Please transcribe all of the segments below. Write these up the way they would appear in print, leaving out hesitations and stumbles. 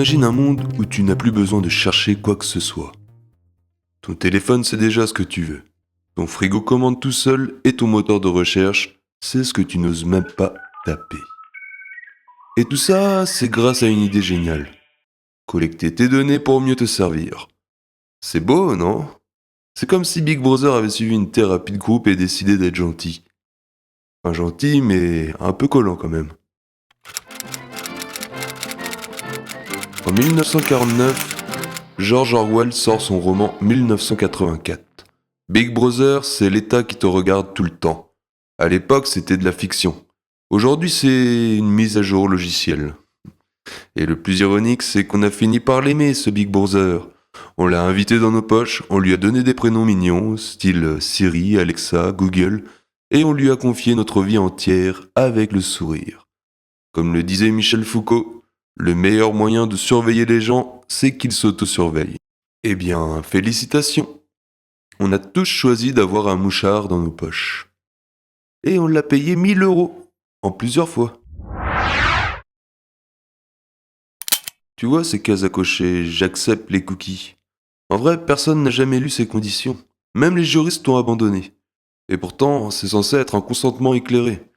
Imagine un monde où tu n'as plus besoin de chercher quoi que ce soit. Ton téléphone sait déjà ce que tu veux. Ton frigo commande tout seul et ton moteur de recherche sait ce que tu n'oses même pas taper. Et tout ça, c'est grâce à une idée géniale. Collecter tes données pour mieux te servir. C'est beau, non? C'est comme si Big Brother avait suivi une thérapie de groupe et décidé d'être gentil. Enfin gentil, mais un peu collant quand même. En 1949, George Orwell sort son roman 1984. Big Brother, c'est l'État qui te regarde tout le temps. À l'époque, c'était de la fiction. Aujourd'hui, c'est une mise à jour logicielle. Et le plus ironique, c'est qu'on a fini par l'aimer, ce Big Brother. On l'a invité dans nos poches, on lui a donné des prénoms mignons, style Siri, Alexa, Google, et on lui a confié notre vie entière avec le sourire. Comme le disait Michel Foucault, le meilleur moyen de surveiller les gens, c'est qu'ils s'autosurveillent. Eh bien, félicitations. On a tous choisi d'avoir un mouchard dans nos poches. Et on l'a payé 1000 euros, en plusieurs fois. Tu vois ces cases à cocher, j'accepte les cookies. En vrai, personne n'a jamais lu ces conditions. Même les juristes t'ont abandonné. Et pourtant, c'est censé être un consentement éclairé.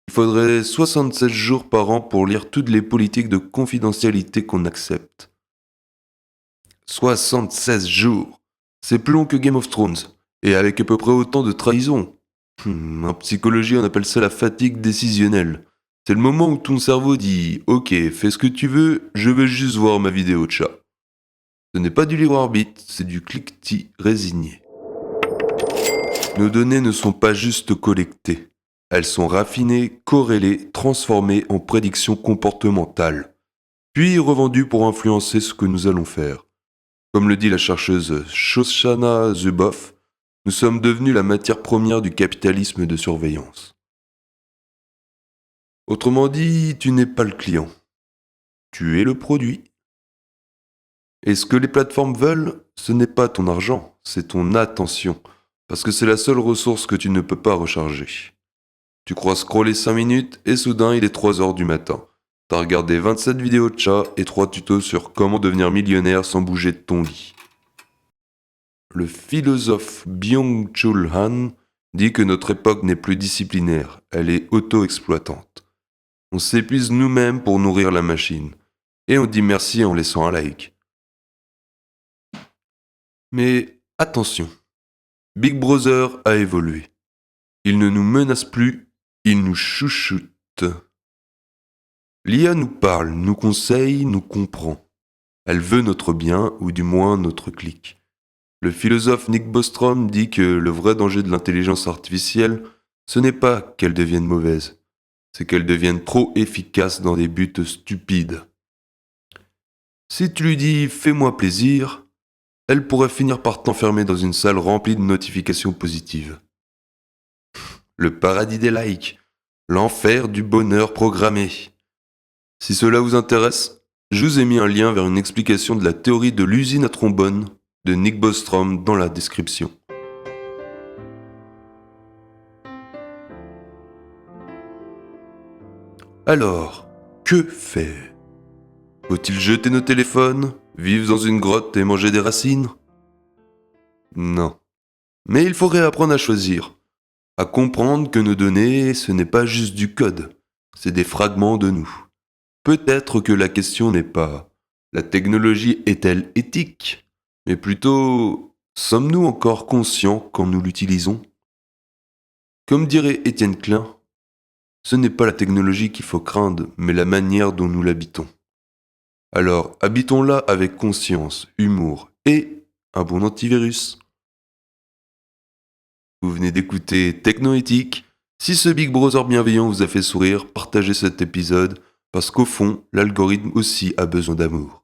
Il faudrait 76 jours par an pour lire toutes les politiques de confidentialité qu'on accepte. 76 jours. C'est plus long que Game of Thrones. Et avec à peu près autant de trahison. En psychologie, on appelle ça la fatigue décisionnelle. C'est le moment où ton cerveau dit « Ok, fais ce que tu veux, je veux juste voir ma vidéo de chat ». Ce n'est pas du libre arbitre, c'est du cliquetis résigné. Nos données ne sont pas juste collectées. Elles sont raffinées, corrélées, transformées en prédictions comportementales, puis revendues pour influencer ce que nous allons faire. Comme le dit la chercheuse Shoshana Zuboff, nous sommes devenus la matière première du capitalisme de surveillance. Autrement dit, tu n'es pas le client. Tu es le produit. Et ce que les plateformes veulent, ce n'est pas ton argent, c'est ton attention, parce que c'est la seule ressource que tu ne peux pas recharger. Tu crois scroller 5 minutes et soudain il est 3 heures du matin. T'as regardé 27 vidéos de chats et 3 tutos sur comment devenir millionnaire sans bouger de ton lit. Le philosophe Byung-Chul Han dit que notre époque n'est plus disciplinaire, elle est auto-exploitante. On s'épuise nous-mêmes pour nourrir la machine. Et on dit merci en laissant un like. Mais attention, Big Brother a évolué. Il ne nous menace plus, il nous chouchoute. L'IA nous parle, nous conseille, nous comprend. Elle veut notre bien, ou du moins notre clic. Le philosophe Nick Bostrom dit que le vrai danger de l'intelligence artificielle, ce n'est pas qu'elle devienne mauvaise, c'est qu'elle devienne trop efficace dans des buts stupides. Si tu lui dis « fais-moi plaisir », elle pourrait finir par t'enfermer dans une salle remplie de notifications positives. Le paradis des likes, l'enfer du bonheur programmé. Si cela vous intéresse, je vous ai mis un lien vers une explication de la théorie de l'usine à trombone de Nick Bostrom dans la description. Alors, que faire? Faut-il jeter nos téléphones, vivre dans une grotte et manger des racines? Non. Mais il faut réapprendre à choisir, à comprendre que nos données, ce n'est pas juste du code, c'est des fragments de nous. Peut-être que la question n'est pas « la technologie est-elle éthique ?» mais plutôt « sommes-nous encore conscients quand nous l'utilisons ?» Comme dirait Étienne Klein, ce n'est pas la technologie qu'il faut craindre, mais la manière dont nous l'habitons. Alors, habitons-la avec conscience, humour et un bon antivirus. Vous venez d'écouter Technoéthique. Si ce Big Brother bienveillant vous a fait sourire, partagez cet épisode, parce qu'au fond, l'algorithme aussi a besoin d'amour.